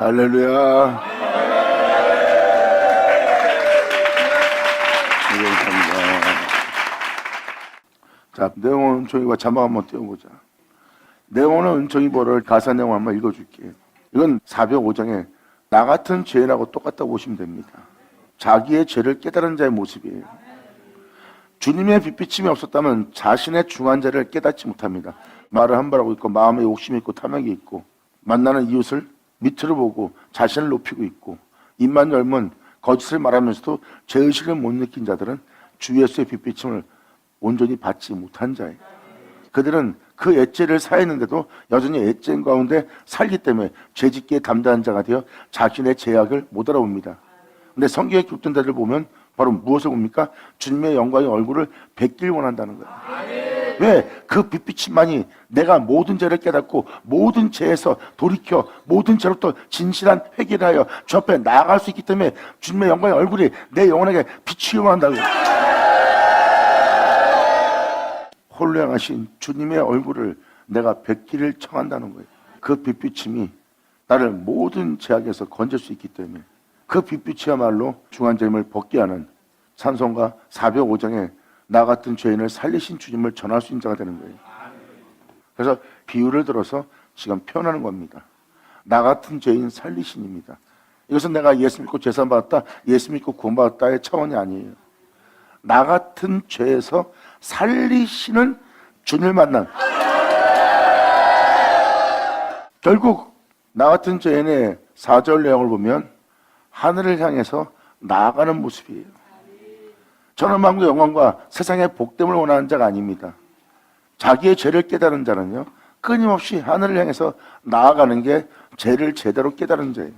할렐루야. 감사합니다. 자, 내용은 은총이와 자막 한번 띄워보자. 내용은 은총이 보를 가사 내용 한번 읽어줄게요. 이건 405장에 나 같은 죄인하고 똑같다고 보시면 됩니다. 자기의 죄를 깨달은 자의 모습이에요. 주님의 빛비침이 없었다면 자신의 중한 죄를 깨닫지 못합니다. 말을 함발하고 있고 마음에 욕심이 있고 탐욕이 있고 만나는 이웃을 밑으로 보고 자신을 높이고 있고 입만 열면 거짓을 말하면서도 죄의식을 못 느낀 자들은 주 예수의 빛비침을 온전히 받지 못한 자예요. 그들은 그 애죄를 사했는데도 여전히 애죄 가운데 살기 때문에 죄짓기에 담대한 자가 되어 자신의 죄악을 못 알아봅니다. 근데 성경의 깊은 데를 보면 바로 무엇을 봅니까? 주님의 영광의 얼굴을 뵙길 원한다는 거예요. 왜? 그 빛비침만이 내가 모든 죄를 깨닫고 모든 죄에서 돌이켜 모든 죄로부터 진실한 회개를 하여 주 앞에 나아갈 수 있기 때문에 주님의 영광의 얼굴이 내 영혼에게 비치기 원한다고. 홀로 향하신 주님의 얼굴을 내가 뵙기를 청한다는 거예요. 그 빛비침이 나를 모든 죄악에서 건질 수 있기 때문에 그 빛비치야말로 중한 죄임을 벗게 하는 찬송가 405장에 나 같은 죄인을 살리신 주님을 전할 수 있는 자가 되는 거예요. 그래서 비유를 들어서 지금 표현하는 겁니다. 나 같은 죄인 살리신입니다. 이것은 내가 예수 믿고 죄산 받았다, 예수 믿고 구원받았다의 차원이 아니에요. 나 같은 죄에서 살리시는 주님을 만난, 결국 나 같은 죄인의 4절 내용을 보면 하늘을 향해서 나아가는 모습이에요. 저는 만국의 영광과 세상의 복됨을 원하는 자가 아닙니다. 자기의 죄를 깨달은 자는요, 끊임없이 하늘을 향해서 나아가는 게 죄를 제대로 깨달은 자예요.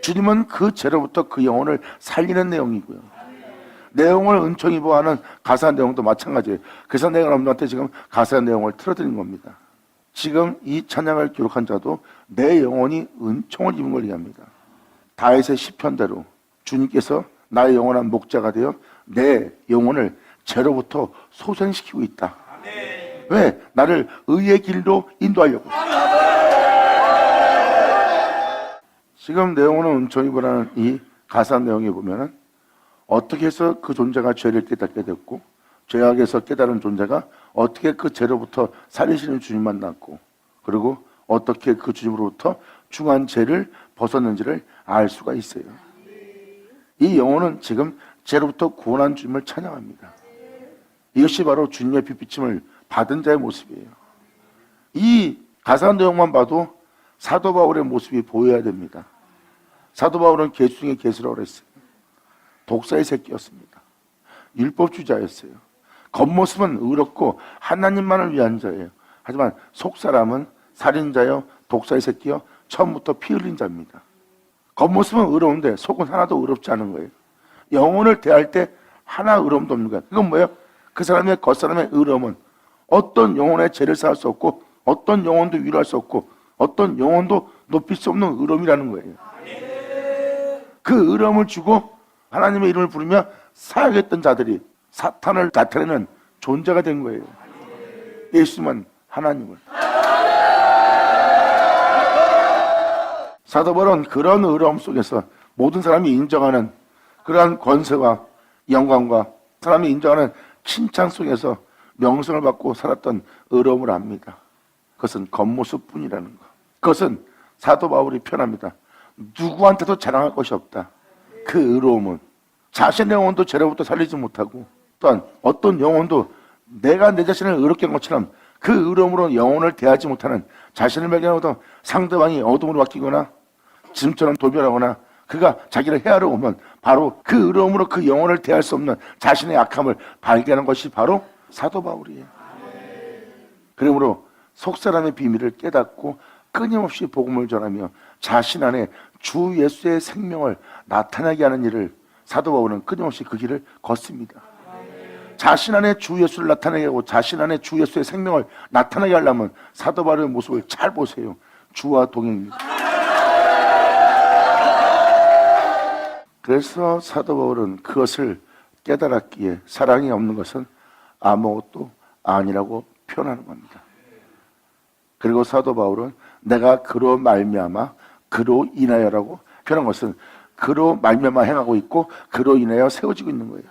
주님은 그 죄로부터 그 영혼을 살리는 내용이고요. 내용을 은총이 보하는 가사 내용도 마찬가지예요. 그래서 내가 여러분한테 지금 가사 내용을 틀어드린 겁니다. 지금 이 찬양을 기록한 자도 내 영혼이 은총을 입은 걸 얘기합니다. 다윗의 시편대로 주님께서 나의 영원한 목자가 되어 내 영혼을 죄로부터 소생시키고 있다. 왜? 나를 의의 길로 인도하려고. 지금 내용은 은총이 보라는 이 가사 내용에 보면은 어떻게 해서 그 존재가 죄를 깨닫게 됐고 죄악에서 깨달은 존재가 어떻게 그 죄로부터 살리시는 주님 만났고 그리고 어떻게 그 주님으로부터 중한 죄를 벗었는지를 알 수가 있어요. 이 영혼은 지금 죄로부터 구원한 주님을 찬양합니다. 이것이 바로 주님의 빛비침을 받은 자의 모습이에요. 이 가사 내용만 봐도 사도 바울의 모습이 보여야 됩니다. 사도 바울은 개수 중에 개수라고 했어요. 독사의 새끼였습니다. 율법주의자였어요. 겉모습은 의롭고 하나님만을 위한 자예요. 하지만 속사람은 살인자여 독사의 새끼여 처음부터 피 흘린 자입니다. 겉모습은 의로운데 속은 하나도 의롭지 않은 거예요. 영혼을 대할 때 하나 의로움도 없는 거예요. 그건 뭐예요? 그 사람의 겉사람의 의로움은 어떤 영혼의 죄를 쌓을 수 없고 어떤 영혼도 위로할 수 없고 어떤 영혼도 높일 수 없는 의로움이라는 거예요. 그 의로움을 주고 하나님의 이름을 부르며 사역했던 자들이 사탄을 나타내는 존재가 된 거예요. 예수님은 하나님을. 사도 바울은 그런 의로움 속에서 모든 사람이 인정하는 그러한 권세와 영광과 사람이 인정하는 칭찬 속에서 명성을 받고 살았던 의로움을 압니다. 그것은 겉모습뿐이라는 것. 그것은 사도 바울이 표현합니다. 누구한테도 자랑할 것이 없다. 그 의로움은 자신의 영혼도 죄로부터 살리지 못하고 또한 어떤 영혼도 내가 내 자신을 의롭게 한 것처럼 그 의로움으로 영혼을 대하지 못하는 자신을 발견하고도 상대방이 어둠으로 바뀌거나 지금처럼 돌변하거나 그가 자기를 헤아려 오면 바로 그 의로움으로 그 영혼을 대할 수 없는 자신의 약함을 발견한 것이 바로 사도 바울이에요. 그러므로 속사람의 비밀을 깨닫고 끊임없이 복음을 전하며 자신 안에 주 예수의 생명을 나타나게 하는 일을 사도 바울은 끊임없이 그 길을 걷습니다. 자신 안에 주 예수를 나타나게 하고 자신 안에 주 예수의 생명을 나타나게 하려면 사도 바울의 모습을 잘 보세요. 주와 동행입니다. 그래서 사도 바울은 그것을 깨달았기에 사랑이 없는 것은 아무것도 아니라고 표현하는 겁니다. 그리고 사도 바울은 내가 그로 말미암아 그로 인하여라고 표현한 것은 그로 말미암아 행하고 있고 그로 인하여 세워지고 있는 거예요.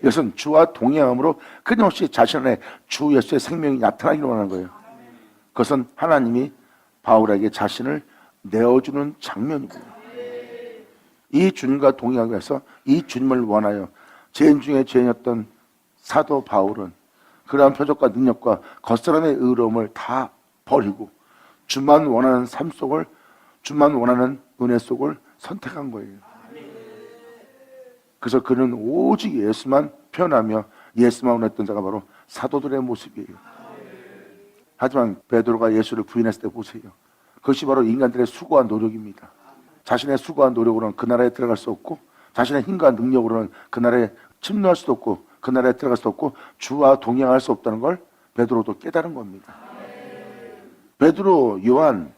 이것은 주와 동행함으로 끊임없이 자신 안에 주 예수의 생명이 나타나기를 원하는 거예요. 그것은 하나님이 바울에게 자신을 내어주는 장면이고요. 이 주님과 동행하기 위해서 이 주님을 원하여 죄인 중에 죄인이었던 사도 바울은 그러한 표적과 능력과 겉사람의 의로움을 다 버리고 주만 원하는 삶 속을, 주만 원하는 은혜 속을 선택한 거예요. 그래서 그는 오직 예수만 표현하며 예수만 원했던 자가 바로 사도들의 모습이에요. 하지만 베드로가 예수를 부인했을 때 보세요. 그것이 바로 인간들의 수고와 노력입니다. 자신의 수고와 노력으로는 그 나라에 들어갈 수 없고, 자신의 힘과 능력으로는 그 나라에 침노할 수도 없고, 그 나라에 들어갈 수 없고, 주와 동행할 수 없다는 걸 베드로도 깨달은 겁니다. 베드로, 요한,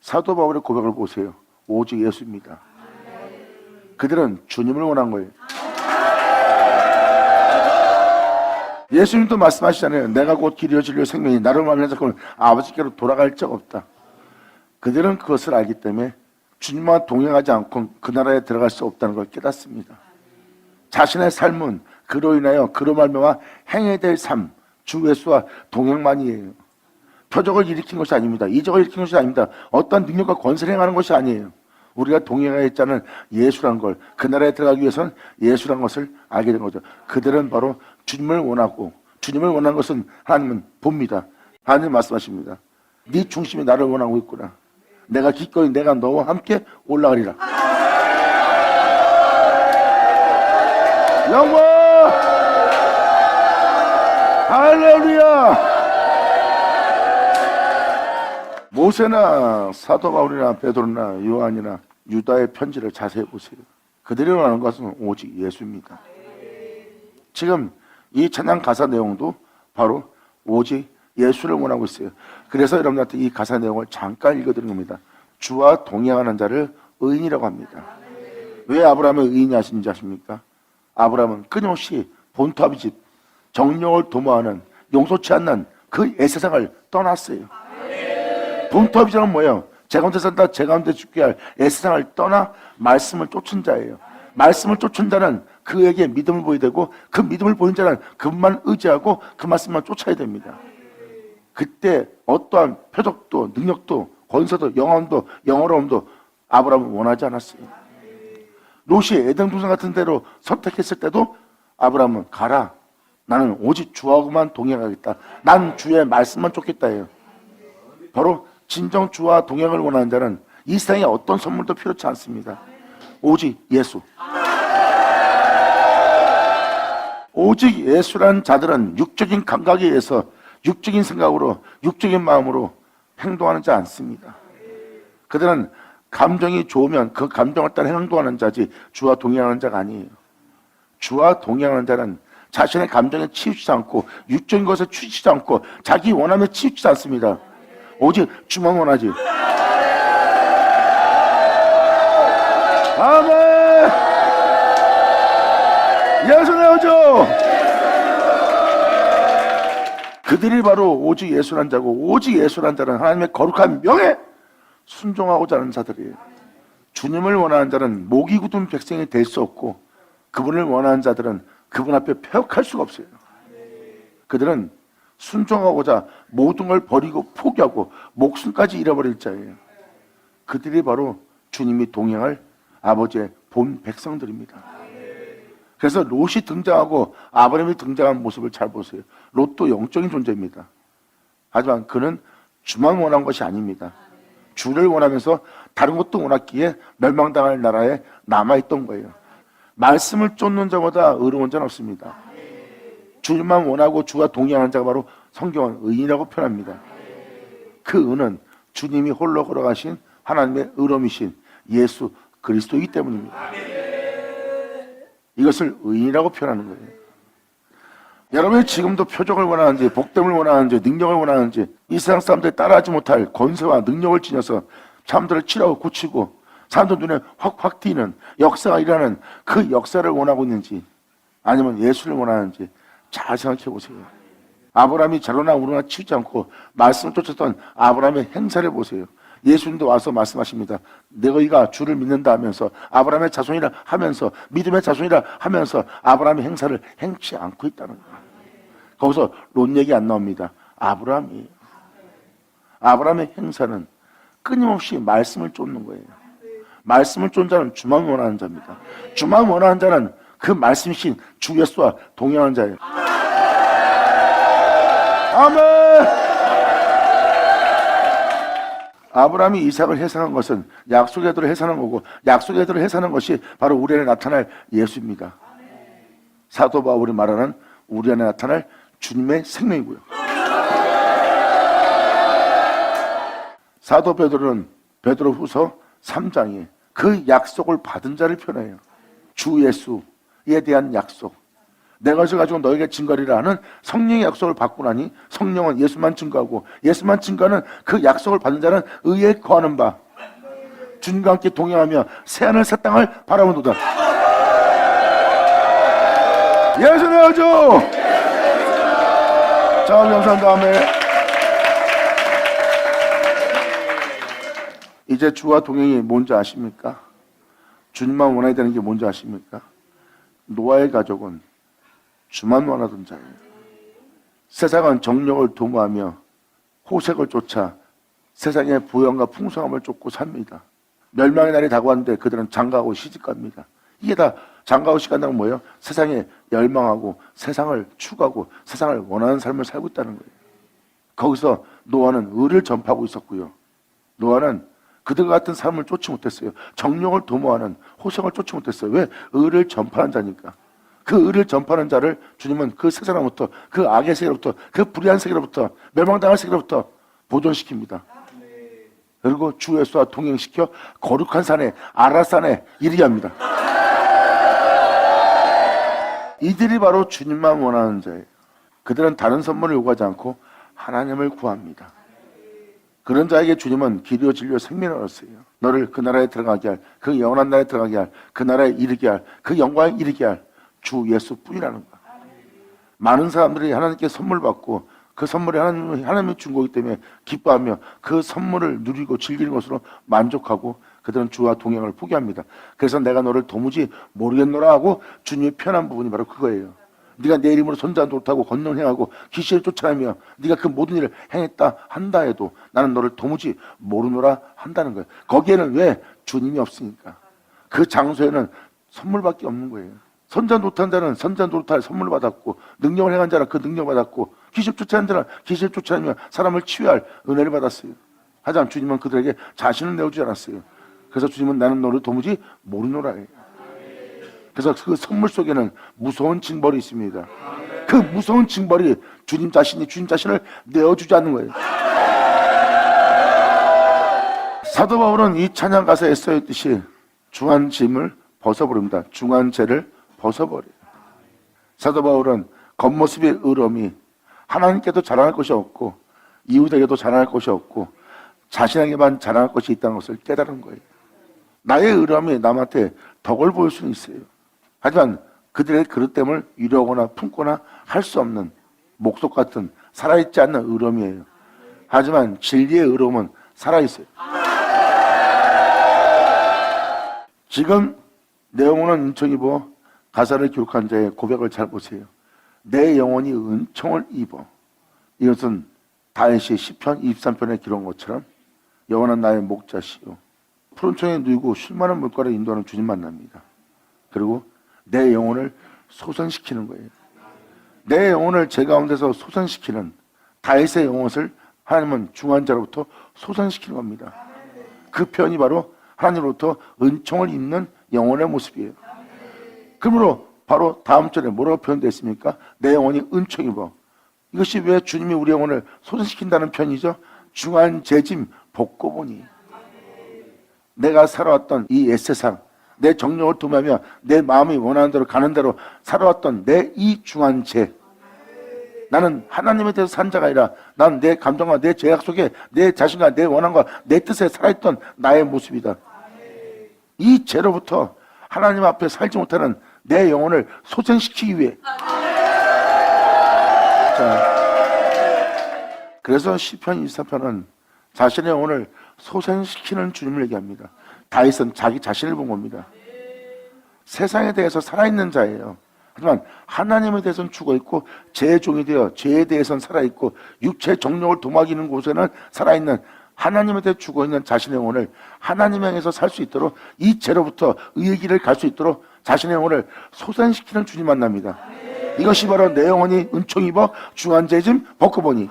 사도 바울의 고백을 보세요. 오직 예수입니다. 그들은 주님을 원한 거예요. 예수님도 말씀하시잖아요. 내가 곧 길이요 진리요 생명이 나를 만나서 아버지께로 돌아갈 적 없다. 그들은 그것을 알기 때문에 주님과 동행하지 않고 그 나라에 들어갈 수 없다는 걸 깨닫습니다. 자신의 삶은 그로 인하여 그로 말미암아 행해야 될 삶, 주 예수와 동행만이에요. 표적을 일으킨 것이 아닙니다. 이적을 일으킨 것이 아닙니다. 어떤 능력과 권세를 행하는 것이 아니에요. 우리가 동행해야 했자는 예수란 걸, 그 나라에 들어가기 위해서는 예수란 것을 알게 된 거죠. 그들은 바로 주님을 원하고, 주님을 원하는 것은 하나님은 봅니다. 하나님 말씀하십니다. 네 중심이 나를 원하고 있구나. 내가 기꺼이 내가 너와 함께 올라가리라. 영광! 할렐루야! 모세나 사도 바울이나 베드로나 요한이나 유다의 편지를 자세히 보세요. 그들이 원하는 것은 오직 예수입니다. 지금 이 찬양 가사 내용도 바로 오직 예수를 원하고 있어요. 그래서 여러분들한테 이 가사 내용을 잠깐 읽어드린 겁니다. 주와 동행하는 자를 의인이라고 합니다. 왜 아브라함을 의인이 하신지 아십니까? 아브라함은 끊임없이 본토 집 정령을 도모하는 용서치 않는 그 애세상을 떠났어요. 본토 아비자는 뭐예요? 제 가운데 산다 제 가운데 죽게 할 애세상을 떠나 말씀을 쫓은 자예요. 말씀을 쫓은 자는 그에게 믿음을 보여야 되고, 그 믿음을 보인 자는 그분만 의지하고 그 말씀만 쫓아야 됩니다. 그때 어떠한 표적도 능력도 권세도 영원도 영어로움도 아브라함은 원하지 않았어요. 롯이 에덴 동산 같은 데로 선택했을 때도 아브라함은 가라, 나는 오직 주하고만 동행하겠다, 난 주의 말씀만 쫓겠다 해요. 바로 진정 주와 동행을 원하는 자는 이 세상에 어떤 선물도 필요치 않습니다. 오직 예수. 오직 예수란 자들은 육적인 감각에 의해서 육적인 생각으로 육적인 마음으로 행동하는 자 않습니다. 그들은 감정이 좋으면 그 감정을 따라 행동하는 자지 주와 동행하는 자가 아니에요. 주와 동행하는 자는 자신의 감정에 치우치지 않고 육적인 것에 치우치지 않고 자기 원함에 치우치지 않습니다. 오직 주만 원하지. 아멘. 예수 내어줘. 그들이 바로 오직 예수란 자고, 오직 예수란 자는 하나님의 거룩한 명에 순종하고자 하는 자들이에요. 주님을 원하는 자는 목이 굳은 백성이 될 수 없고, 그분을 원하는 자들은 그분 앞에 폐역할 수가 없어요. 그들은 순종하고자 모든 걸 버리고 포기하고 목숨까지 잃어버릴 자예요. 그들이 바로 주님이 동행할 아버지의 본 백성들입니다. 그래서 롯이 등장하고 아브라함이 등장한 모습을 잘 보세요. 롯도 영적인 존재입니다. 하지만 그는 주만 원한 것이 아닙니다. 주를 원하면서 다른 것도 원했기에 멸망당할 나라에 남아있던 거예요. 말씀을 쫓는 자보다 의로운 자는 없습니다. 주만 원하고 주와 동행하는 자가 바로 성경은 의인이라고 표현합니다. 그 의는 주님이 홀로 걸어가신 하나님의 의로움이신 예수 그리스도이기 때문입니다. 이것을 의인이라고 표현하는 거예요. 여러분이 지금도 표적을 원하는지, 복됨을 원하는지, 능력을 원하는지, 이 세상 사람들이 따라하지 못할 권세와 능력을 지녀서 사람들을 치료하고 고치고 사람들 눈에 확 띄는 역사가 일어나는 그 역사를 원하고 있는지, 아니면 예수를 원하는지 잘 생각해 보세요. 아브라함이 자로나 우로나 치우지 않고 말씀을 쫓았던 아브라함의 행사를 보세요. 예수님도 와서 말씀하십니다. 너희가 주를 믿는다 하면서 아브라함의 자손이라 하면서 믿음의 자손이라 하면서 아브라함의 행사를 행치 않고 있다는 거예요. 거기서 롯 얘기 안 나옵니다. 아브라함이에요. 아브라함의 행사는 끊임없이 말씀을 쫓는 거예요. 말씀을 쫓는 자는 주만 원하는 자입니다. 주만 원하는 자는 그 말씀이신 주 예수와 동행하는 자예요. 아멘. 아브라함이 이삭을 해상한 것은 약속의 대로 해상한 거고 약속의 대로 해상한 것이 바로 우리 안에 나타날 예수입니다. 사도 바울이 말하는 우리 안에 나타날 주님의 생명이고요. 사도 베드로는 베드로후서 3장에 그 약속을 받은 자를 표현해요. 주 예수에 대한 약속. 내가 것을 가지고 너에게 증거리라 하는 성령의 약속을 받고 나니 성령은 예수만 증거하고 예수만 증거하는 그 약속을 받는 자는 의에 거하는 바 주님과 함께 동행하며 새하늘 새 땅을 바라보도다. 예수의 여주. 자, 감사한 다음에 이제 주와 동행이 뭔지 아십니까? 주님만 원해야 되는 게 뭔지 아십니까? 노아의 가족은 주만 원하던 자예요. 세상은 정욕을 도모하며 호색을 쫓아 세상의 부영과 풍성함을 쫓고 삽니다. 멸망의 날이 다가왔는데 그들은 장가하고 시집갑니다. 이게 다 장가하고 시집간다는 뭐예요? 세상에 열망하고 세상을 추구하고 세상을 원하는 삶을 살고 있다는 거예요. 거기서 노아는 의를 전파하고 있었고요. 노아는 그들 같은 삶을 쫓지 못했어요. 정욕을 도모하는 호색을 쫓지 못했어요. 왜? 의를 전파하는 자니까. 그 의를 전파하는 자를 주님은 그 세상으로부터 그 악의 세계로부터 그 불의한 세계로부터 멸망당할 세계로부터 보존시킵니다. 그리고 주 예수와 동행시켜 거룩한 산에 아라산에 이르게 합니다. 이들이 바로 주님만 원하는 자예요. 그들은 다른 선물을 요구하지 않고 하나님을 구합니다. 그런 자에게 주님은 길이요 진리요 생명을 얻었어요. 너를 그 나라에 들어가게 할, 그 영원한 나라에 들어가게 할, 그 나라에 이르게 할, 그 영광에 이르게 할 주 예수뿐이라는 거. 많은 사람들이 하나님께 선물 받고 그 선물이 하나님이 준 거기 때문에 기뻐하며 그 선물을 누리고 즐기는 것으로 만족하고 그들은 주와 동행을 포기합니다. 그래서 내가 너를 도무지 모르겠노라 하고 주님이 편한 부분이 바로 그거예요. 네가 내 이름으로 선지자 노릇하고 권능 행하고 귀신을 쫓아내며 네가 그 모든 일을 행했다 한다 해도 나는 너를 도무지 모르노라 한다는 거예요. 거기에는 왜? 주님이 없으니까. 그 장소에는 선물밖에 없는 거예요. 선지자 노릇한 자는 선지자 노릇할 선물을 받았고 능력을 행한 자는 그 능력을 받았고 귀신 쫓아낸 자는 귀신을 쫓아내며 사람을 치유할 은혜를 받았어요. 하지만 주님은 그들에게 자신을 내어주지 않았어요. 그래서 주님은 나는 너를 도무지 모르노라 해요. 그래서 그 선물 속에는 무서운 징벌이 있습니다. 그 무서운 징벌이 주님 자신을 내어주지 않는 거예요. 사도 바울은 이 찬양 가사에 써있듯이 중한 짐을 벗어버립니다. 중한 죄를 벗어버려요. 사도 바울은 겉모습의 의로움이 하나님께도 자랑할 것이 없고 이웃에게도 자랑할 것이 없고 자신에게만 자랑할 것이 있다는 것을 깨달은 거예요. 나의 의로움이 남한테 덕을 보일 수는 있어요. 하지만 그들의 그릇됨을 유려하거나 품거나 할 수 없는 목석 같은 살아있지 않는 의로움이에요. 하지만 진리의 의로움은 살아있어요. 지금 내 영혼은 은총 입어 가사를 기록한 자의 고백을 잘 보세요. 내 영혼이 은총을 입어. 이것은 다윗이 시편 23편에 기록한 것처럼 영원한 나의 목자시요 푸른 청에 누이고 쉴 만한 물가를 인도하는 주님 만납니다. 그리고 내 영혼을 소선시키는 거예요. 내 영혼을 제 가운데서 소선시키는 다윗의 영혼을 하나님은 중환자로부터 소선시키는 겁니다. 그 표현이 바로 하나님으로부터 은총을 입는 영혼의 모습이에요. 그러므로 바로 다음 절에 뭐라고 표현되어 있습니까? 내 영혼이 은총 입어. 이것이 왜 주님이 우리 영혼을 소선시킨다는 표현이죠? 중한 재짐 복고 보니. 내가 살아왔던 이 옛세상, 내 정욕을 도모하며 내 마음이 원하는 대로 가는 대로 살아왔던 내 이 중한 죄. 나는 하나님에 대해서 산 자가 아니라 난 내 감정과 내 죄악 속에 내 자신과 내 원함과 내 뜻에 살아있던 나의 모습이다. 이 죄로부터 하나님 앞에 살지 못하는 내 영혼을 소생시키기 위해. 자, 그래서 시편 23편은 자신의 영혼을 소생시키는 주님을 얘기합니다. 다윗은 자기 자신을 본 겁니다. 세상에 대해서 살아있는 자예요. 하지만 하나님에 대해서는 죽어있고 죄의 종이 되어 죄에 대해서는 살아있고 육체의 정욕을 도마기는 곳에는 살아있는, 하나님에 대해 죽어있는 자신의 영혼을 하나님 향해서 살 수 있도록, 이 죄로부터 의의 길을 갈 수 있도록 자신의 영혼을 소생시키는 주님 만납니다. 이것이 바로 내 영혼이 은총 입어 중한 죄짐 벗고 보니.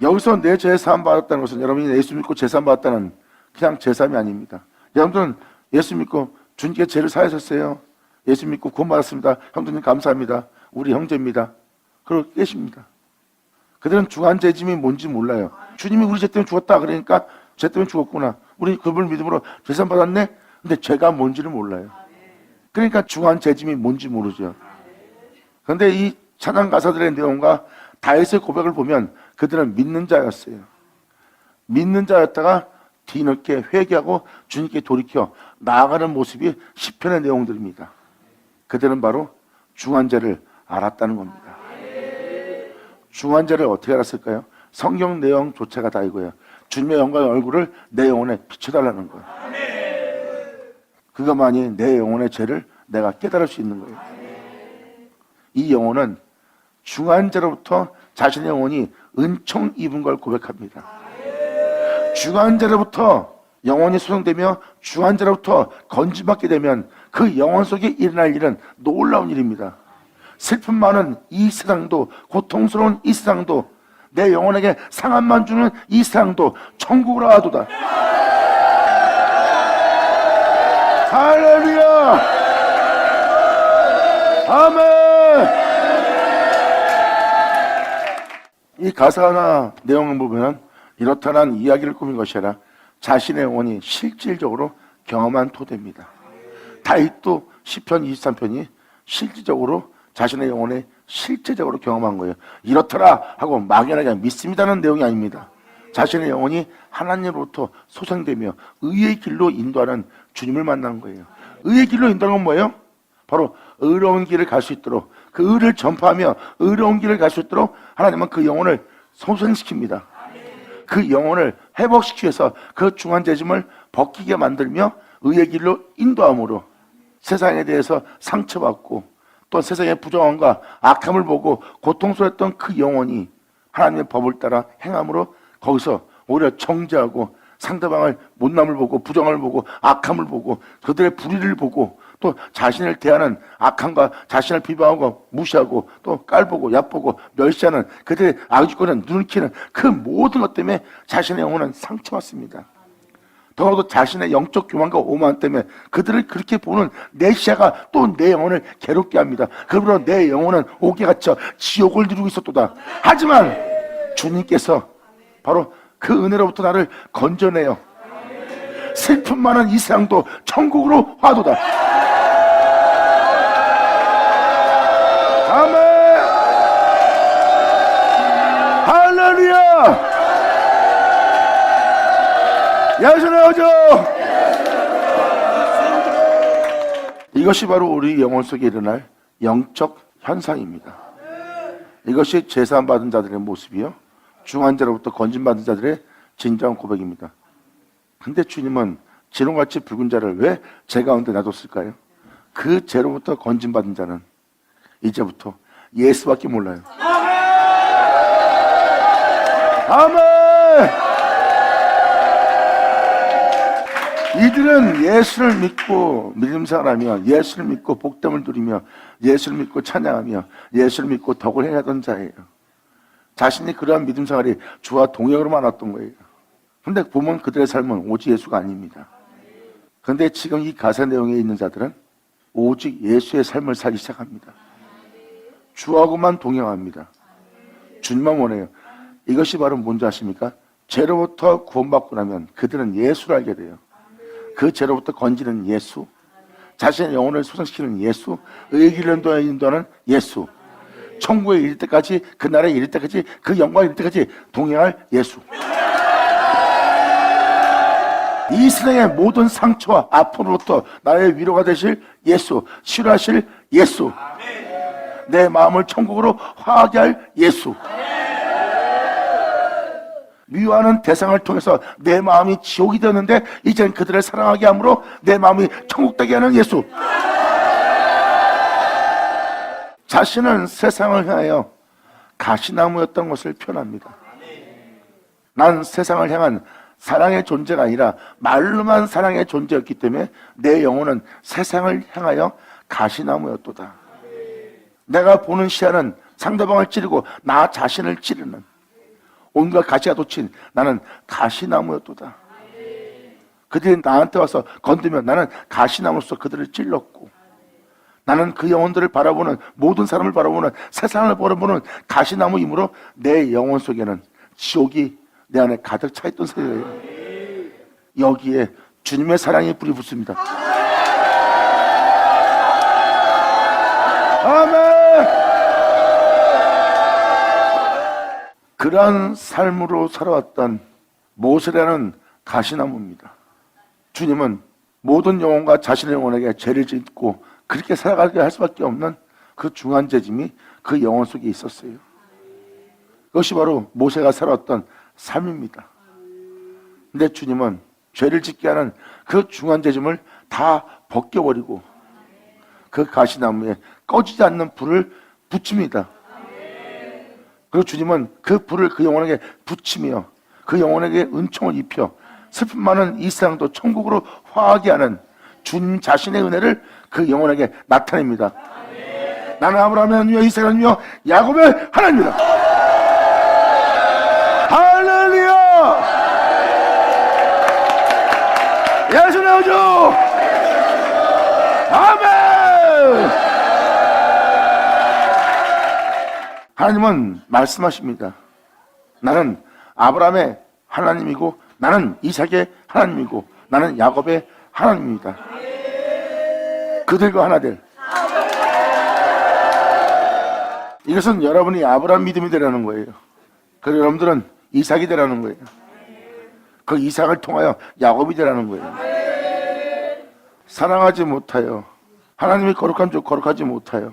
여기서 내 죄 사함 받았다는 것은 여러분이 예수 믿고 제 사함 받았다는 그냥 제 사함이 아닙니다. 여러분들은 예수 믿고 주님께 죄를 사하셨어요. 예수 믿고 구원 받았습니다. 형제님 감사합니다. 우리 형제입니다. 그러고 계십니다. 그들은 중한 죄짐이 뭔지 몰라요. 주님이 우리 죄 때문에 죽었다 그러니까 죄 때문에 죽었구나, 우리 그분을 믿음으로 죄산 받았네. 근데 죄가 뭔지를 몰라요. 그러니까 중한 죄짐이 뭔지 모르죠. 그런데 이 찬양 가사들의 내용과 다윗의 고백을 보면 그들은 믿는 자였어요. 믿는 자였다가 뒤늦게 회개하고 주님께 돌이켜 나아가는 모습이 시편의 내용들입니다. 그들은 바로 중한 죄를 알았다는 겁니다. 중한 죄를 어떻게 알았을까요? 성경 내용조차가 다 이거예요. 주님의 영광의 얼굴을 내 영혼에 비춰달라는 거예요. 그것만이 내 영혼의 죄를 내가 깨달을 수 있는 거예요. 이 영혼은 중한 죄로부터 자신의 영혼이 은총 입은 걸 고백합니다. 중한 죄로부터 영혼이 소생되며 중한 죄로부터 건짐받게 되면 그 영혼 속에 일어날 일은 놀라운 일입니다. 슬픔 많은 이 세상도, 고통스러운 이 세상도, 내 영혼에게 상함만 주는 이 세상도 천국으로 하도다. 할렐루야! 아멘! 이 가사나 내용을 보면 이렇다는 이야기를 꾸민 것이 아니라 자신의 영혼이 실질적으로 경험한 토대입니다. 다윗도 시편 23편이 실질적으로 자신의 영혼에 실제적으로 경험한 거예요. 이렇더라 하고 막연하게 믿습니다는 내용이 아닙니다. 자신의 영혼이 하나님으로부터 소생되며 의의 길로 인도하는 주님을 만난 거예요. 의의 길로 인도하는 건 뭐예요? 바로 의로운 길을 갈 수 있도록, 그 의를 전파하며 의로운 길을 갈 수 있도록 하나님은 그 영혼을 소생시킵니다. 그 영혼을 회복시키기 위해서 그 중한 죄짐을 벗기게 만들며 의의 길로 인도함으로 세상에 대해서 상처받고 또 세상의 부정함과 악함을 보고 고통스러웠던 그 영혼이 하나님의 법을 따라 행함으로 거기서 오히려 정죄하고 상대방을 못남을 보고 부정함을 보고 악함을 보고 그들의 불의를 보고 또 자신을 대하는 악함과 자신을 비방하고 무시하고 또 깔보고 얕보고 멸시하는 그들의 악의권에 눈을 키는 그 모든 것 때문에 자신의 영혼은 상처받습니다. 더욱더 자신의 영적 교만과 오만 때문에 그들을 그렇게 보는 내 시야가 또 내 영혼을 괴롭게 합니다. 그러므로 내 영혼은 옥에 갇혀 지옥을 누리고 있었도다. 하지만 주님께서 바로 그 은혜로부터 나를 건져내요. 슬픔 많은 이 세상도 천국으로 화도다. 아멘. 할렐루야. 예수의 오죠. 이것이 바로 우리 영혼 속에 일어날 영적 현상입니다. 이것이 제사함 받은 자들의 모습이요, 중한 죄로부터 건짐받은 자들의 진정한 고백입니다. 근데 주님은 지롱같이 붉은 자를 왜 죄 가운데 놔뒀을까요? 그 죄로부터 건짐받은 자는 이제부터 예수밖에 몰라요. 아멘. 이들은 예수를 믿고 믿음생활하며 예수를 믿고 복됨을 누리며 예수를 믿고 찬양하며 예수를 믿고 덕을 행하던 자예요. 자신이 그러한 믿음생활이 주와 동역으로 많았던 거예요. 그런데 보면 그들의 삶은 오직 예수가 아닙니다. 그런데 지금 이 가사 내용에 있는 자들은 오직 예수의 삶을 살기 시작합니다. 주하고만 동행합니다. 주님만 원해요. 이것이 바로 뭔지 아십니까? 죄로부터 구원받고 나면 그들은 예수를 알게 돼요. 그 죄로부터 건지는 예수, 자신의 영혼을 소생시키는 예수, 의의 길로 인도하는 예수, 천국에 이를 때까지, 그 나라에 이를 때까지, 그 영광에 이를 때까지 동행할 예수. 이 세상의 모든 상처와 아픔으로부터 나의 위로가 되실 예수, 치료하실 예수, 내 마음을 천국으로 화하게 할 예수. 미워하는 대상을 통해서 내 마음이 지옥이 되었는데 이젠 그들을 사랑하게 함으로 내 마음이 천국 되게 하는 예수. 자신은 세상을 향하여 가시나무였던 것을 표현합니다. 난 세상을 향한 사랑의 존재가 아니라 말로만 사랑의 존재였기 때문에 내 영혼은 세상을 향하여 가시나무였도다. 내가 보는 시야는 상대방을 찌르고 나 자신을 찌르는 온갖 가시가 돋친 나는 가시나무였도다. 그들이 나한테 와서 건드면 나는 가시나무로서 그들을 찔렀고, 나는 그 영혼들을 바라보는, 모든 사람을 바라보는, 세상을 바라보는 가시나무이므로 내 영혼 속에는 지옥이 내 안에 가득 차 있던 세계예요. 여기에 주님의 사랑이 불이 붙습니다. 아멘. 그러한 삶으로 살아왔던 모세라는 가시나무입니다. 주님은 모든 영혼과 자신의 영혼에게 죄를 짓고 그렇게 살아가게 할 수밖에 없는 그 중한 죄짐이 그 영혼 속에 있었어요. 그것이 바로 모세가 살아왔던 삶입니다. 근데 주님은 죄를 짓게 하는 그 중한 죄짐을 다 벗겨버리고 그 가시나무에 꺼지지 않는 불을 붙입니다. 그리고 주님은 그 불을 그 영혼에게 붙이며 그 영혼에게 은총을 입혀 슬픔 많은 이 세상도 천국으로 화하게 하는 주님 자신의 은혜를 그 영혼에게 나타냅니다. 나는 아브라함의 하나님이요 이삭의 하나님이요 야곱의 하나님이다. 할렐루야. 예수의 우주. 아멘. 하나님은 말씀하십니다. 나는 아브라함의 하나님이고 나는 이삭의 하나님이고 나는 야곱의 하나님입니다. 그들과 하나 될. 이것은 여러분이 아브라함 믿음이 되라는 거예요. 그리고 여러분들은 이삭이 되라는 거예요. 그 이삭을 통하여 야곱이 되라는 거예요. 사랑하지 못하여 하나님이 거룩한 줄 거룩하지 못하여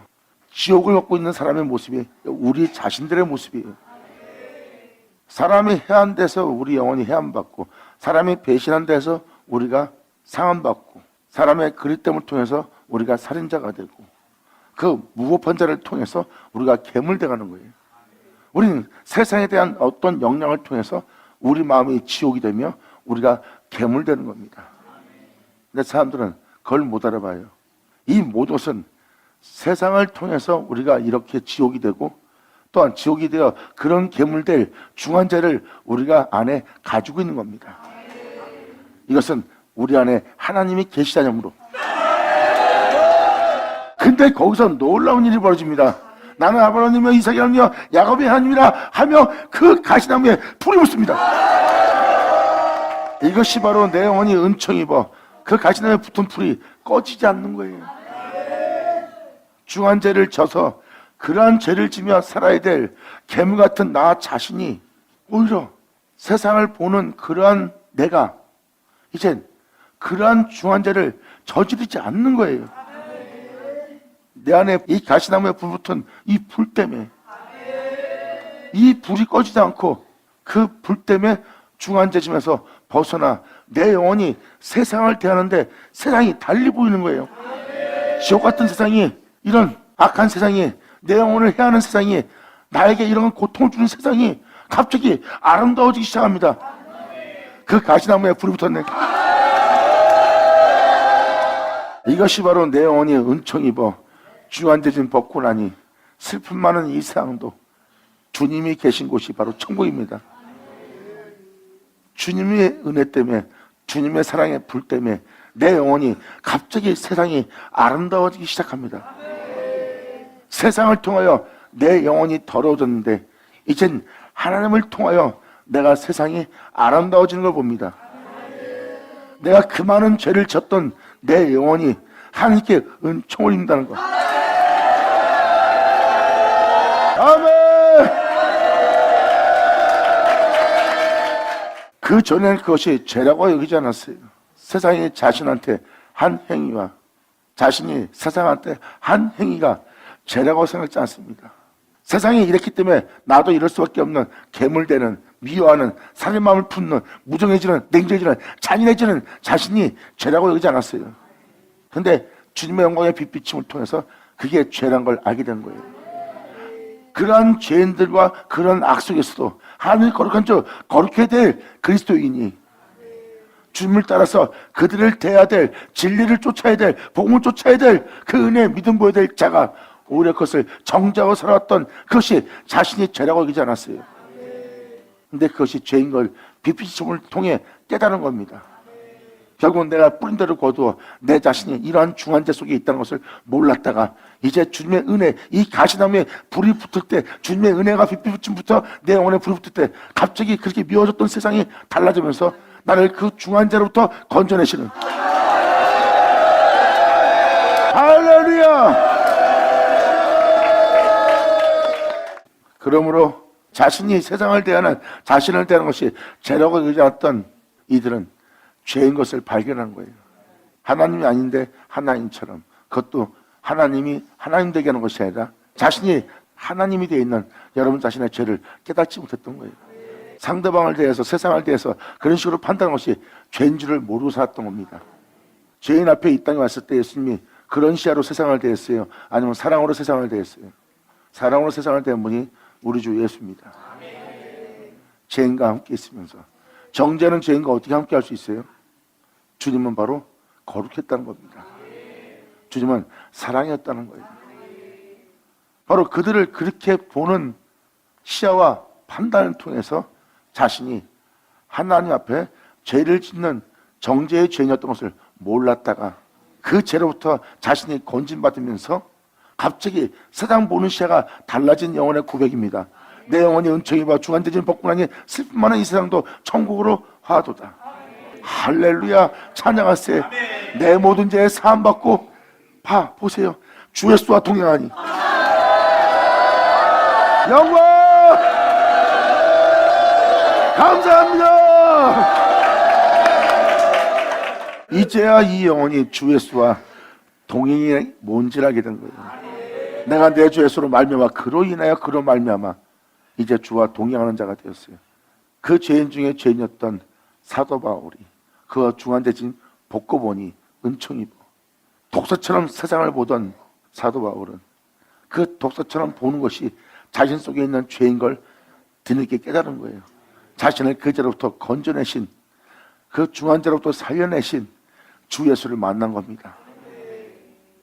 지옥을 먹고 있는 사람의 모습이 우리 자신들의 모습이에요. 사람이 해한돼서 우리 영혼이 해한받고 사람이 배신한 데서 우리가 상함받고 사람의 그릇됨을 통해서 우리가 살인자가 되고 그 무법한 자를 통해서 우리가 괴물돼가는 거예요. 우리는 세상에 대한 어떤 영향을 통해서 우리 마음이 지옥이 되며 우리가 괴물되는 겁니다. 근데 사람들은 그걸 못 알아봐요. 이 모든 것은 세상을 통해서 우리가 이렇게 지옥이 되고 또한 지옥이 되어 그런 괴물될 중환자를 우리가 안에 가지고 있는 겁니다. 이것은 우리 안에 하나님이 계시다념으로. 근데 거기서 놀라운 일이 벌어집니다. 나는 아브라함이며 이삭이 하나님이며 야곱의 하나님이라 하며 그 가시나무에 불이 붙습니다. 이것이 바로 내 영혼이 은총 입어 그 가시나무에 붙은 불이 꺼지지 않는 거예요. 중한 죄를 져서 그러한 죄를 지며 살아야 될 괴물 같은 나 자신이 오히려 세상을 보는 그러한 내가 이젠 그러한 중한 죄를 저지르지 않는 거예요. 내 안에 이 가시나무에 불 붙은 이 불 때문에 이 불이 꺼지지 않고 그 불 때문에 중한 죄짐에서 벗어나 내 영혼이 세상을 대하는데 세상이 달리 보이는 거예요. 지옥 같은 세상이, 이런 악한 세상이, 내 영혼을 해하는 세상이, 나에게 이런 고통을 주는 세상이 갑자기 아름다워지기 시작합니다. 그 가시나무에 불이 붙었네. 이것이 바로 내 영혼이 은총 입어 중한 죄짐 벗고 나니 슬픔 많은 이 세상도 주님이 계신 곳이 바로 천국입니다. 주님의 은혜 때문에, 주님의 사랑의 불 때문에 내 영혼이 갑자기 세상이 아름다워지기 시작합니다. 세상을 통하여 내 영혼이 더러워졌는데 이젠 하나님을 통하여 내가 세상이 아름다워지는 걸 봅니다. 내가 그 많은 죄를 졌던 내 영혼이 하나님께 은총을 입는다는 것. 아멘. 그 전에는 그것이 죄라고 여기지 않았어요. 세상이 자신한테 한 행위와 자신이 세상한테 한 행위가 죄라고 생각하지 않습니다. 세상이 이랬기 때문에 나도 이럴 수밖에 없는 괴물되는 미워하는, 사람의 마음을 품는, 무정해지는, 냉정해지는, 잔인해지는 자신이 죄라고 여기지 않았어요. 근데 주님의 영광의 빛비침을 통해서 그게 죄란 걸 알게 된 거예요. 그러한 죄인들과 그런 악 속에서도 하나님의 거룩한 저 거룩해야 될 그리스도인이 주님을 따라서 그들을 대해야 될, 진리를 쫓아야 될, 복음을 쫓아야 될, 그 은혜 믿음 보여야 될 자가 오히려 그것을 정죄하고 살아왔던 그것이 자신이 죄라고 여기지 않았어요. 근데 그것이 죄인 걸 빛비침을 통해 깨달은 겁니다. 결국 내가 뿌린 대로 거두어 내 자신이 이러한 중환자 속에 있다는 것을 몰랐다가 이제 주님의 은혜, 이 가시나무에 불이 붙을 때, 주님의 은혜가 빛비침부터 내 영혼에 불이 붙을 때 갑자기 그렇게 미워졌던 세상이 달라지면서 나를 그 중환자로부터 건져내시는, 할렐루야! 그러므로 자신이 세상을 대하는, 자신을 대하는 것이 죄라고 여기지 않았던 이들은 죄인 것을 발견한 거예요. 하나님이 아닌데 하나님처럼, 그것도 하나님이 하나님 되게 하는 것이 아니라 자신이 하나님이 되어 있는 여러분 자신의 죄를 깨닫지 못했던 거예요. 상대방을 대해서, 세상을 대해서 그런 식으로 판단하는 것이 죄인 줄을 모르고 살았던 겁니다. 죄인 앞에 이 땅에 왔을 때 예수님이 그런 시야로 세상을 대했어요? 아니면 사랑으로 세상을 대했어요? 사랑으로 세상을 대한 분이 우리 주 예수입니다. 죄인과 함께 있으면서. 정죄는 죄인과 어떻게 함께 할 수 있어요? 주님은 바로 거룩했다는 겁니다. 주님은 사랑이었다는 거예요. 바로 그들을 그렇게 보는 시야와 판단을 통해서 자신이 하나님 앞에 죄를 짓는 정죄의 죄인이었던 것을 몰랐다가 그 죄로부터 자신이 건진받으면서 갑자기 세상 보는 시야가 달라진 영혼의 고백입니다. 내 영혼이 은총이 봐 중한대진 복분하니 슬픔만한 이 세상도 천국으로 화도다. 할렐루야, 찬양하세. 내 모든 죄에 사함받고 보세요. 주 예수와 동행하니 영광 감사합니다. 이제야 이 영혼이 주 예수와 동행이 뭔지를 알게 된 거예요. 내가 내 주 예수로 말미암아 그로 인하여 그로 말미암아 이제 주와 동행하는 자가 되었어요. 그 죄인 중에 죄인이었던 사도 바울이 그 중환대진 복고 보니 은총이 독서처럼 세상을 보던 사도 바울은 그 독서처럼 보는 것이 자신 속에 있는 죄인 걸 뒤늦게 깨달은 거예요. 자신을 그 죄로부터 건져내신, 그 중환자로부터 살려내신 주 예수를 만난 겁니다.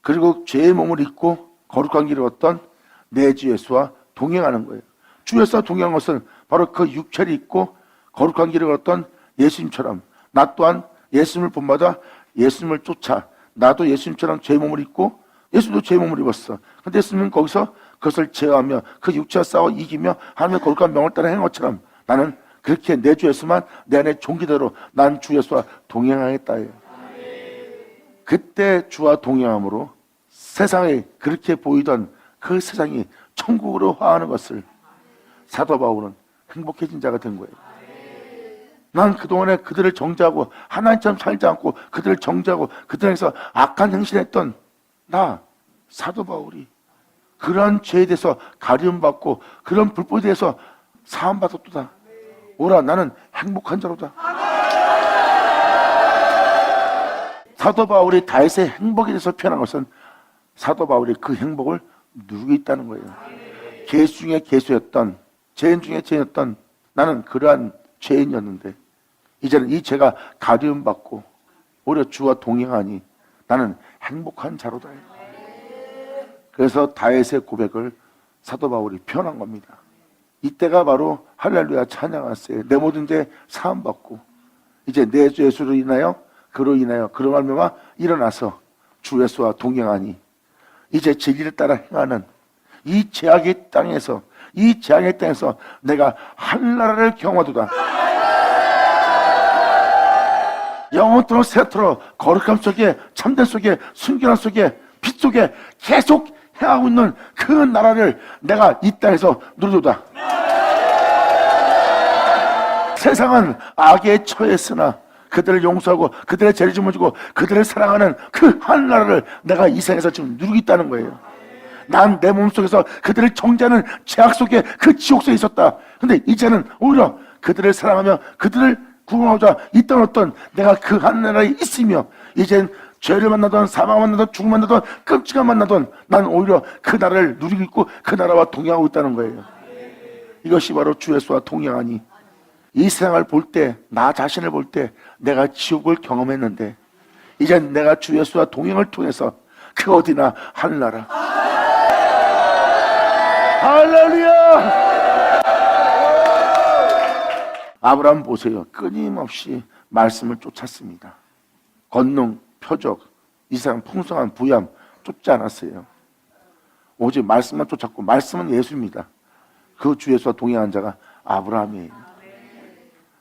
그리고 죄의 몸을 입고 거룩한 길을 걷던 내 주 예수와 동행하는 거예요. 주 예수와 동행한 것은 바로 그 육체를 입고 거룩한 길을 걷던 예수님처럼 나 또한 예수님을 본마다 예수님을 쫓아 나도 예수님처럼 죄의 몸을 입고 예수도 죄의 몸을 입었어. 근데 예수님은 거기서 그것을 제어하며 그 육체와 싸워 이기며 하나님의 거룩한 명을 따라 행한 것처럼 나는 그렇게 내 주 예수만 내 안에 종기대로 난 주 예수와 동행하겠다예요. 그때 주와 동행함으로 세상에 그렇게 보이던 그 세상이 천국으로 화하는 것을 사도 바울은 행복해진 자가 된 거예요. 난 그동안에 그들을 정죄하고 하나님처럼 살지 않고 그들을 정죄하고 그들에서 악한 행실했던 나 사도 바울이 그러한 죄에 대해서 가리움받고 그런 불법에 대해서 사함받았도다. 오라 나는 행복한 자로다. 사도 바울이 다윗의 행복에 대해서 표현한 것은 사도 바울이 그 행복을 누리고 있다는 거예요. 개수 중에 개수였던, 죄인 중에 죄인이었던 나는 그러한 죄인이었는데 이제는 이 죄가 가리움받고 오히려 주와 동행하니 나는 행복한 자로다. 그래서 다윗의 고백을 사도 바울이 표현한 겁니다. 이때가 바로 할렐루야 찬양하세요. 내 모든 죄 사함받고 이제 내 주 예수로 인하여 그로 말미암아 일어나서 주 예수와 동행하니 이제 진리를 따라 행하는 이 죄악의 땅에서 내가 한나라를 경험하도다. 영원토록 새토록 거룩함 속에 참된 속에 순결함 속에 빛 속에 계속 행하고 있는 그 나라를 내가 이 땅에서 누리도다. 세상은 악에 처했으나 그들을 용서하고 그들의 죄를 짊어지고 그들을 사랑하는 그 하나님을 내가 이 세상에서 지금 누리고 있다는 거예요. 난 내 몸속에서 그들을 정죄하는 죄악 속에 그 지옥 속에 있었다. 근데 이제는 오히려 그들을 사랑하며 그들을 구원하고자 이 땅 어떤 내가 그 하늘나라에 있으며 이젠 죄를 만나던 사망을 만나던 죽음을 만나던 끔찍한 만나던 난 오히려 그 나라를 누리고 있고 그 나라와 동행하고 있다는 거예요. 이것이 바로 주 예수와 동행하니 이 세상을 볼 때 나 자신을 볼 때 내가 지옥을 경험했는데 이젠 내가 주 예수와 동행을 통해서 그 어디나 하늘나라. 할렐루야. 아브라함 보세요. 끊임없이 말씀을 쫓았습니다. 권능, 표적, 이 세상 풍성한 부ям 쫓지 않았어요. 오직 말씀만 쫓았고 말씀은 예수입니다. 그 주 예수와 동행한 자가 아브라함이에요.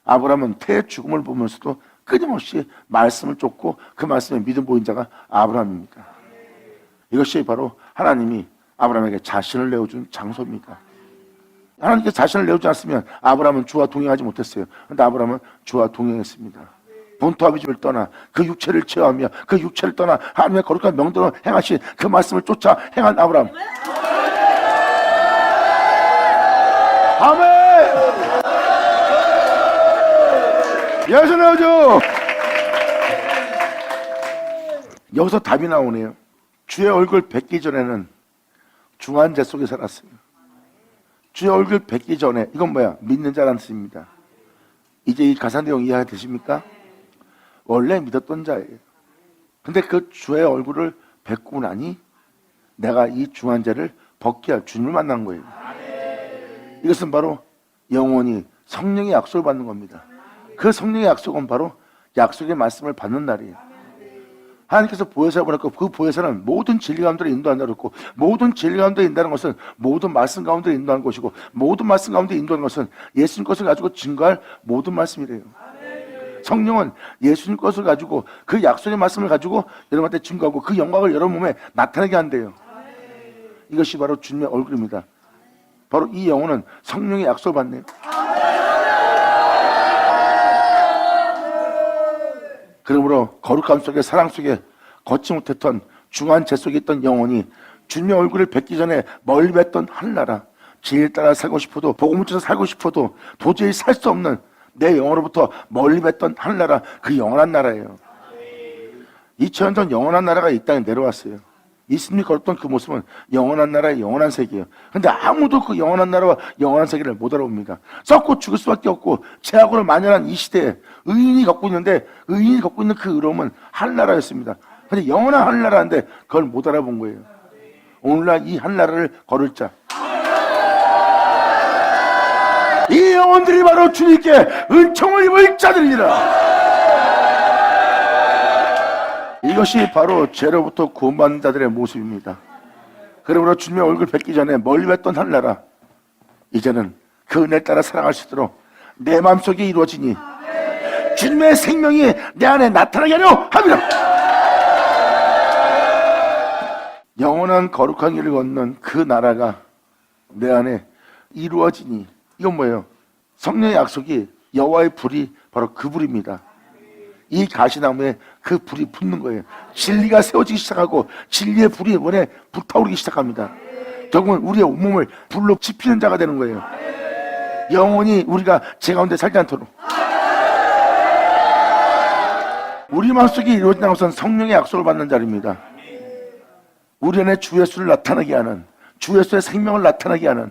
아브라함은 태의 죽음을 보면서도 끊임없이 말씀을 쫓고 그 말씀에 믿음 보인 자가 아브라함입니다. 이것이 바로 하나님이 아브라함에게 자신을 내어준 장소입니다. 하나님께 자신을 내어주지 않았으면 아브라함은 주와 동행하지 못했어요. 그런데 아브라함은 주와 동행했습니다. 본토 아비 집을 떠나 그 육체를 제어하며 그 육체를 떠나 하나님의 거룩한 명도로 행하신 그 말씀을 쫓아 행한 아브라함. 아멘. 예수 나오죠. 여기서 답이 나오네요. 주의 얼굴 뵙기 전에는 중환자 속에 살았어요. 주의 얼굴 뵙기 전에 이건 뭐야? 믿는 자라는 뜻입니다. 이제 이 가사 내용 이해되십니까? 원래 믿었던 자예요. 근데 그 주의 얼굴을 뵙고 나니 내가 이 중환자를 벗게 할 주님을 만난 거예요. 이것은 바로 영원히 성령의 약속을 받는 겁니다. 그 성령의 약속은 바로 약속의 말씀을 받는 날이에요. 하나님께서 보혜사를 보냈고 그 보혜사는 모든 진리 가운데로 인도한다고 했고 모든 진리 가운데 인도하는 것은 모든 말씀 가운데 인도하는 것이고 모든 말씀 가운데 인도하는 것은 예수님 것을 가지고 증거할 모든 말씀이래요. 성령은 예수님 것을 가지고 그 약속의 말씀을 가지고 여러분한테 증거하고 그 영광을 여러분 몸에 나타나게 한대요. 이것이 바로 주님의 얼굴입니다. 바로 이 영혼은 성령의 약속을 받네요. 그러므로 거룩함 속에 사랑 속에 걷지 못했던 중한 죄 속에 있던 영혼이 주님의 얼굴을 뵙기 전에 멀리 뵀던 하늘나라, 진리를 따라 살고 싶어도 복음을 쫓아 살고 싶어도 도저히 살 수 없는 내 영혼으로부터 멀리 뵀던 하늘나라, 그 영원한 나라예요. 2000년 전 영원한 나라가 이 땅에 내려왔어요. 예수님이 걸었던 그 모습은 영원한 나라의 영원한 세계예요. 그런데 아무도 그 영원한 나라와 영원한 세계를 못 알아봅니다. 썩고 죽을 수밖에 없고 죄악으로 만연한 이 시대에 의인이 걷고 있는데 의인이 걷고 있는 그 의로움은 하늘나라였습니다. 그런데 영원한 하늘나라인데 그걸 못 알아본 거예요. 오늘날 이 하늘나라를 걸을 자, 이 영혼들이 바로 주님께 은총을 입을 자들이니라. 이것이 바로 죄로부터 구원받는 자들의 모습입니다. 그러므로 주님의 얼굴 뵙기 전에 멀리 뵀던 하늘나라, 이제는 그 은혜를 따라 사랑할 수 있도록 내 마음속에 이루어지니 주님의 생명이 내 안에 나타나게 하려 합니다. 영원한 거룩한 길을 걷는 그 나라가 내 안에 이루어지니, 이건 뭐예요? 성령의 약속이 여호와의 불이 바로 그 불입니다. 이 가시나무에 그 불이 붙는 거예요. 진리가 세워지기 시작하고 진리의 불이 이번에 불타오르기 시작합니다. 결국은 우리의 온몸을 불로 지피는 자가 되는 거예요. 영원히 우리가 제 가운데 살지 않도록. 우리 마음속에 이루어진다는 것은 성령의 약속을 받는 자리입니다. 우리 안에 주 예수를 나타나게 하는, 주 예수의 생명을 나타나게 하는,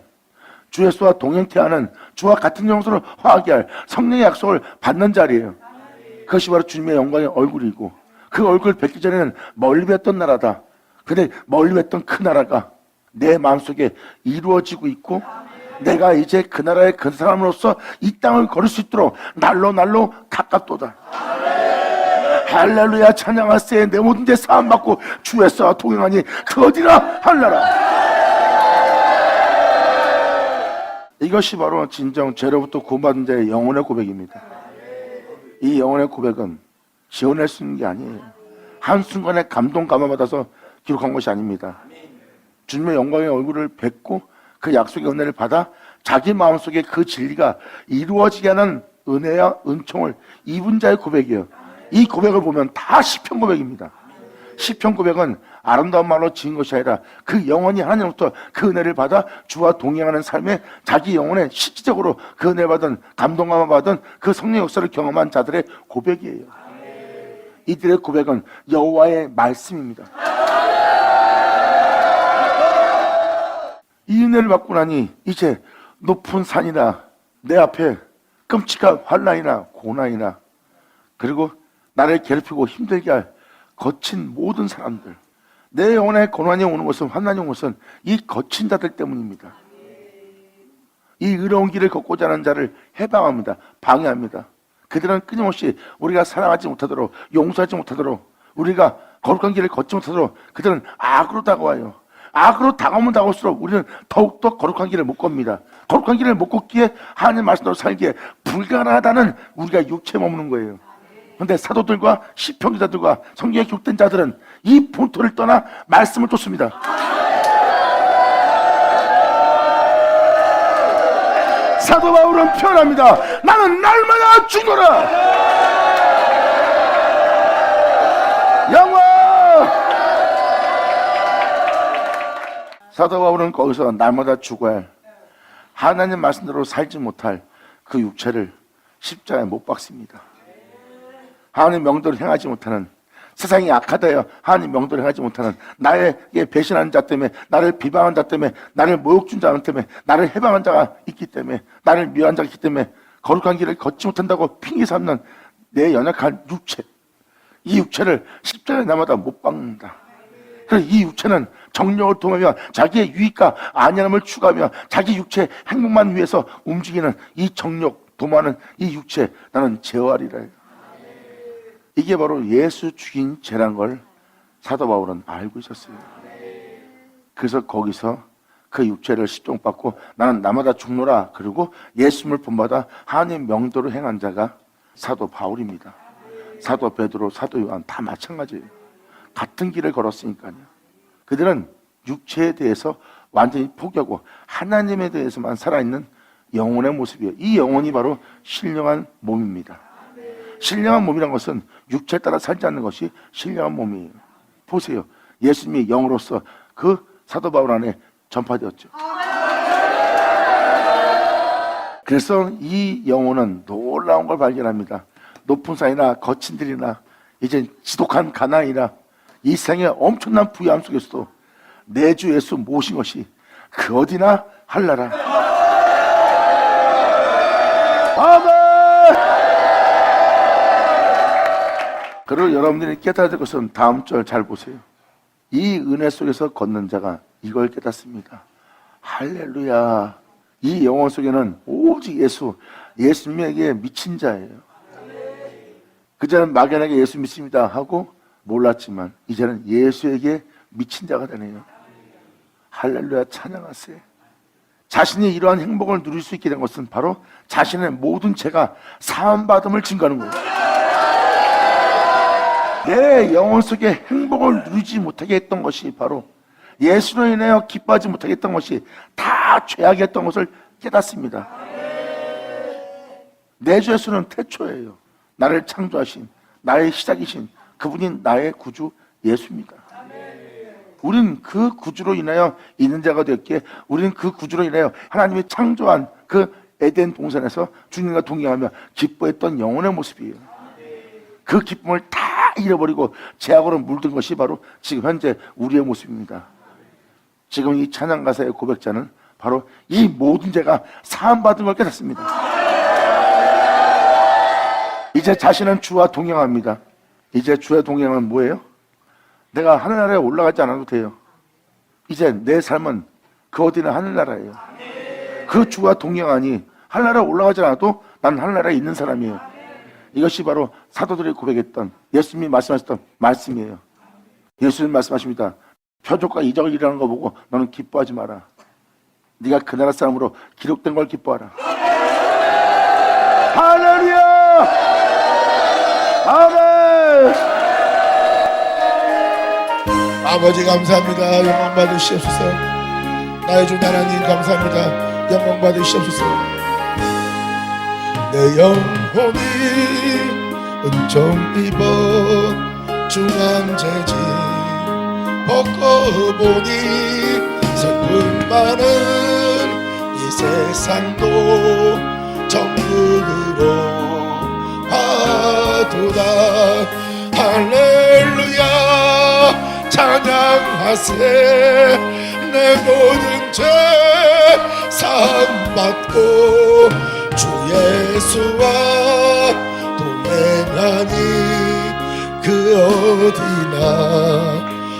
주 예수와 동행케하는, 주와 같은 영성으로 화하게 할 성령의 약속을 받는 자리예요. 그것이 바로 주님의 영광의 얼굴이고, 그 얼굴을 뵙기 전에는 멀리 뵀던 나라다. 근데 멀리 뵀던 그 나라가 내 마음속에 이루어지고 있고, 내가 이제 그 나라의 그 사람으로서 이 땅을 걸을 수 있도록 날로 가깝도다. 할렐루야. 찬양하세. 내 모든 데 사함받고 주 예수와 동행하니 그 어디나 할라라. 이것이 바로 진정 죄로부터 구원받은 자의 영혼의 고백입니다. 이 영혼의 고백은 지어낼 수 있는 게 아니에요. 한순간에 감동 감화받아서 기록한 것이 아닙니다. 주님의 영광의 얼굴을 뵙고 그 약속의 은혜를 받아 자기 마음속에 그 진리가 이루어지게 하는 은혜와 은총을 입은 자의 고백이에요. 이 고백을 보면 다 시편 고백입니다. 시편 고백은 아름다운 말로 지은 것이 아니라 그 영혼이 하나님으로부터 그 은혜를 받아 주와 동행하는 삶에 자기 영혼에 실질적으로 그 은혜를 받은 감동감을 받은 그 성령 역사를 경험한 자들의 고백이에요. 이들의 고백은 여호와의 말씀입니다. 이 은혜를 받고 나니 이제 높은 산이나 내 앞에 끔찍한 환난이나 고난이나 그리고 나를 괴롭히고 힘들게 할 거친 모든 사람들, 내 영혼에 고난이 오는 것은, 환난이 오는 것은 이 거친 자들 때문입니다. 이 의로운 길을 걷고자 하는 자를 해방합니다. 방해합니다. 그들은 끊임없이 우리가 사랑하지 못하도록, 용서하지 못하도록, 우리가 거룩한 길을 걷지 못하도록 그들은 악으로 다가와요. 악으로 다가오면 다가올수록 우리는 더욱더 거룩한 길을 못 겁니다. 거룩한 길을 못 걷기에 하나님의 말씀으로 살기에 불가능하다는 우리가 육체에 머무는 거예요. 그런데 사도들과 시편 기자들과 성경에 기록된 자들은 이 본토를 떠나 말씀을 쫓습니다. 사도 바울은 표현합니다. 나는 날마다 죽노라. 영원. 사도 바울은 거기서 날마다 죽어야 할, 하나님 말씀대로 살지 못할 그 육체를 십자가에 못 박습니다. 하나님 명도를 행하지 못하는, 세상이 악하다여 하나님 명도를 행하지 못하는, 나에게 배신하는 자 때문에, 나를 비방한 자 때문에, 나를 모욕 준 자 때문에, 나를 해방한 자가 있기 때문에, 나를 미워한 자가 있기 때문에 거룩한 길을 걷지 못한다고 핑계 삼는 내 연약한 육체, 이 육체를 십자가에 날마다 못 박는다. 그래서 이 육체는 정욕을 통하며 자기의 유익과 안연함을 추구하며 자기 육체의 행복만 위해서 움직이는 이 정욕, 도모하는 이 육체, 나는 제어하리라. 이게 바로 예수 죽인 죄란 걸 사도 바울은 알고 있었어요. 그래서 거기서 그 육체를 십종받고 나는 나마다 죽노라, 그리고 예수님을 본받아 하나님 명도로 행한 자가 사도 바울입니다. 사도 베드로, 사도 요한 다 마찬가지예요. 같은 길을 걸었으니까요. 그들은 육체에 대해서 완전히 포기하고 하나님에 대해서만 살아있는 영혼의 모습이에요. 이 영혼이 바로 신령한 몸입니다. 신령한 몸이란 것은 육체에 따라 살지 않는 것이 신령한 몸이에요. 보세요. 예수님이 영으로서 그 사도 바울 안에 전파되었죠. 그래서 이 영혼은 놀라운 걸 발견합니다. 높은 산이나 거친 들이나 이제 지독한 가난이나 이 세상의 엄청난 부유함 속에서도 내 주 예수 모신 것이 그 어디나 할라라. 아멘. 그리고 여러분들이 깨달아야 될 것은 다음 절 잘 보세요. 이 은혜 속에서 걷는 자가 이걸 깨닫습니다. 할렐루야. 이 영혼 속에는 오직 예수님에게 미친 자예요. 그전엔 막연하게 예수 믿습니다 하고 몰랐지만 이제는 예수에게 미친 자가 되네요. 할렐루야, 찬양하세요. 자신이 이러한 행복을 누릴 수 있게 된 것은 바로 자신의 모든 죄가 사함받음을 증거하는 거예요. 내 영혼 속에 행복을 누리지 못하게 했던 것이 바로 예수로 인하여 기뻐하지 못하게 했던 것이 다 죄악이었던 것을 깨닫습니다. 내 주 예수는 태초예요. 나를 창조하신, 나의 시작이신 그분이 나의 구주 예수입니다. 우린 그 구주로 인하여 있는 자가 되었기에 우리는 그 구주로 인하여 하나님이 창조한 그 에덴 동산에서 주님과 동행하며 기뻐했던 영혼의 모습이에요. 그 기쁨을 다 잃어버리고 죄악으로 물든 것이 바로 지금 현재 우리의 모습입니다. 지금 이 찬양 가사의 고백자는 바로 이 모든 죄가 사함받은 걸 깨닫습니다. 이제 자신은 주와 동행합니다. 이제 주의 동행은 뭐예요? 내가 하늘나라에 올라가지 않아도 돼요. 이제 내 삶은 그 어디나 하늘나라예요. 그 주와 동행하니 하늘나라에 올라가지 않아도 나는 하늘나라에 있는 사람이에요. 이것이 바로 사도들이 고백했던, 예수님이 말씀하셨던 말씀이에요. 예수님 말씀하십니다. 표적과 이적을 일어나는 거 보고 너는 기뻐하지 마라. 네가 그 나라 사람으로 기록된 걸 기뻐하라. 할렐루야! 아멘! 아버지 감사합니다. 영광 받으시옵소서. 나의 주 하나님 감사합니다. 영광 받으시옵소서. 내 영혼이 은총 입어 중한 재질 벗고 보니 슬픔 많은 이 세상도 천국으로 가도다. 할렐루야 찬양하세. 내 모든 죄 사함받고 주 예수와 동행하니 그 어디나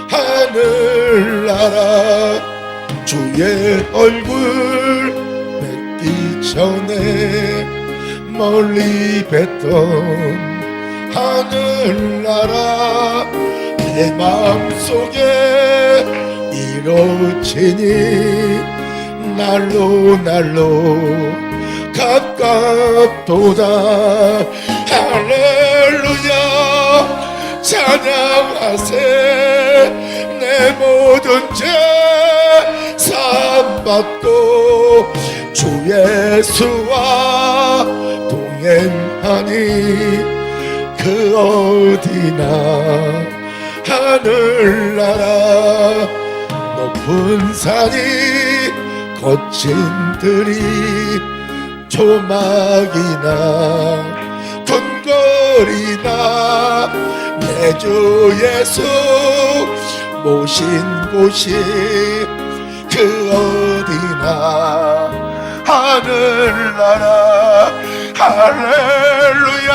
하늘나라. 주의 얼굴 뵙기 전에 멀리 뵀던 하늘나라. 내 마음속에 이루어지니 날로 날로 가깝도다. 할렐루야 찬양하세. 내 모든 죄 사함받고 주 예수와 동행하니 그 어디나 하늘나라. 높은 산이 거친 들이 조막이나 둔거리나 내 주 예수 모신 곳이 그 어디나 하늘나라. 할렐루야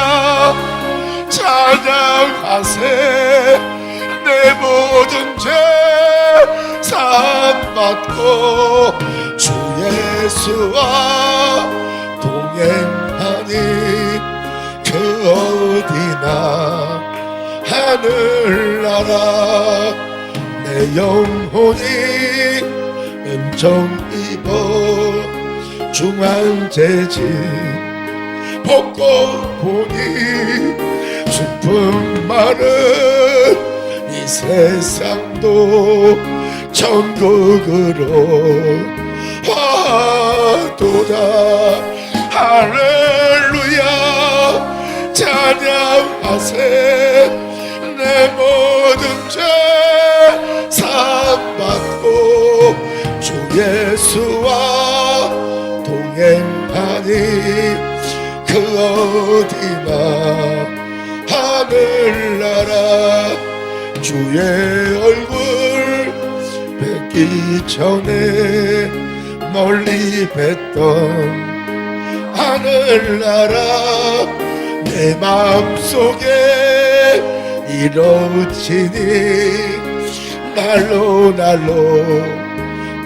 찬양하세. 내 모든 죄 사함받고 주 예수와 동행하니 그 어디나 하늘나라. 내 영혼이 은총 입어 중환제지 벗고 보니 슬픔 많은 이 세상도 천국으로 와도다. 할렐루야 찬양하세. 내 모든 죄 사함받고 주 예수와 동행하니 그 어디나 하늘나라. 주의 얼굴 뵙기 전에 멀리 뵀던 하늘나라. 내 마음속에 이루어지니 날로 날로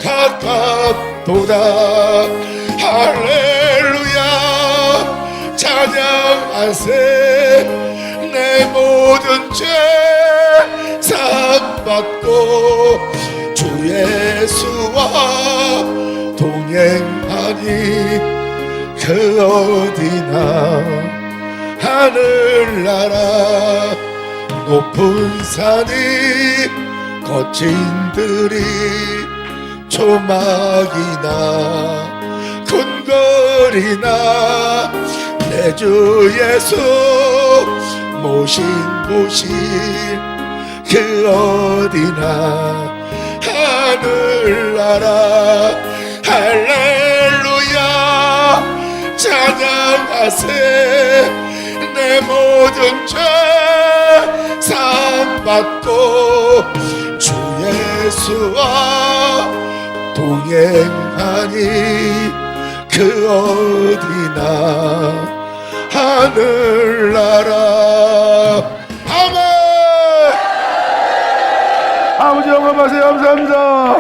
가깝도다. 할렐루야 찬양하세. 내 모든 죄 사함받고 주 예수와 동행하니 그 어디나 하늘나라. 높은 산이 거친 들이 조막이나 근거리나 내 주 예수 모신 곳이 그 어디나 하늘나라. 할렐루야 찬양하세. 내 모든 죄 사함받고 주 예수와 동행하니 그 어디나 하늘나라. 아멘. 아버지 영광받으세요. 감사합니다.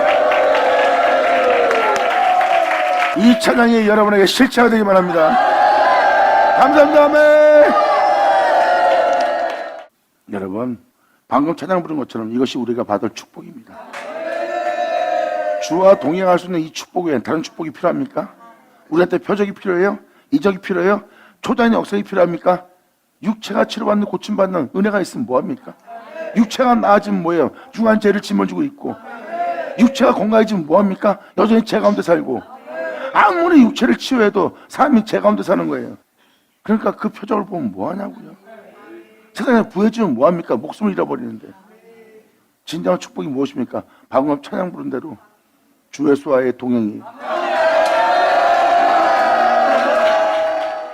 이 찬양이 여러분에게 실체가 되기 바랍니다. 감사합니다. 아멘. 여러분 방금 찬양 부른 것처럼 이것이 우리가 받을 축복입니다. 주와 동행할 수 있는 이 축복 외에 다른 축복이 필요합니까? 우리한테 표적이 필요해요? 이적이 필요해요? 초자연의 역사가 필요합니까? 육체가 치료받는 고침받는 은혜가 있으면 뭐합니까? 육체가 나아지면 뭐예요? 중한 죄를 짊어지고 있고 육체가 건강해지면 뭐합니까? 여전히 죄 가운데 살고 아무리 육체를 치유해도 삶이 죄 가운데 사는 거예요. 그러니까 그 표적을 보면 뭐하냐고요. 세상에 부해지면 뭐합니까? 목숨을 잃어버리는데. 진정한 축복이 무엇입니까? 방금 찬양 부른 대로 주 예수와의 동행이에요.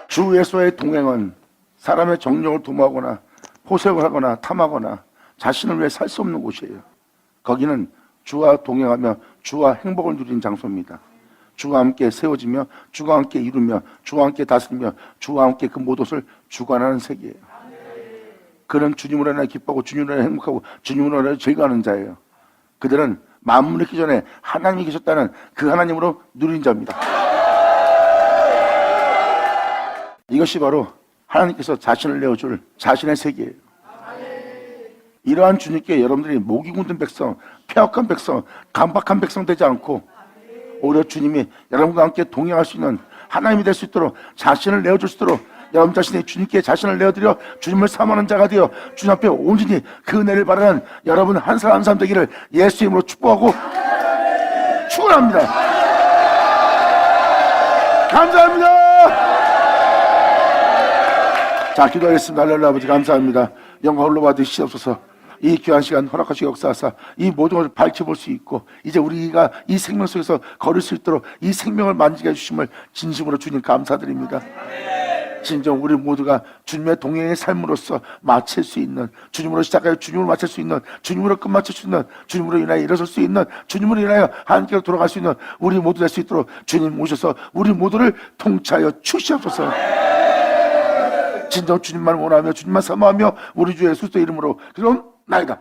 주 예수와의 동행은 사람의 정력을 도모하거나 포색을 하거나 탐하거나 자신을 위해 살 수 없는 곳이에요. 거기는 주와 동행하며 주와 행복을 누리는 장소입니다. 주와 함께 세워지며 주와 함께 이루며 주와 함께 다스리며 주와 함께 그 모든 것을 주관하는 세계예요. 그는 주님으로 인하여 기뻐하고 주님으로 인하여 행복하고 주님으로 인하여 즐거워하는 자예요. 그들은 만물이 있기 전에 하나님이 계셨다는 그 하나님으로 누린 자입니다. 이것이 바로 하나님께서 자신을 내어줄 자신의 세계예요. 이러한 주님께 여러분들이 목이 굳은 백성, 폐역한 백성, 강박한 백성 되지 않고 오히려 주님이 여러분과 함께 동행할 수 있는 하나님이 될 수 있도록 자신을 내어줄 수 있도록 여러분 자신이 주님께 자신을 내어드려 주님을 사모하는 자가 되어 주님 앞에 온전히 그 은혜를 바라는 여러분 한 사람 한 사람 되기를 예수 이름으로 축복하고 축원합니다. 감사합니다. 자, 기도하겠습니다. 할렐루야. 아버지 감사합니다. 영광 홀로 받으시옵소서. 이 귀한 시간 허락하시고 역사하사 이 모든 것을 밝혀볼 수 있고 이제 우리가 이 생명 속에서 걸을 수 있도록 이 생명을 만지게 해주심을 진심으로 주님 감사드립니다. 진정 우리 모두가 주님의 동행의 삶으로서 마칠 수 있는, 주님으로 시작하여 주님으로 마칠 수 있는, 주님으로 끝마칠 수 있는, 주님으로 인하여 일어설 수 있는, 주님으로 인하여 하나님께로 돌아갈 수 있는 우리 모두 될 수 있도록 주님 오셔서 우리 모두를 통치하여 주시옵소서. 진정 주님만 원하며 주님만 사모하며 우리 주 예수의 이름으로 그럼 나이다.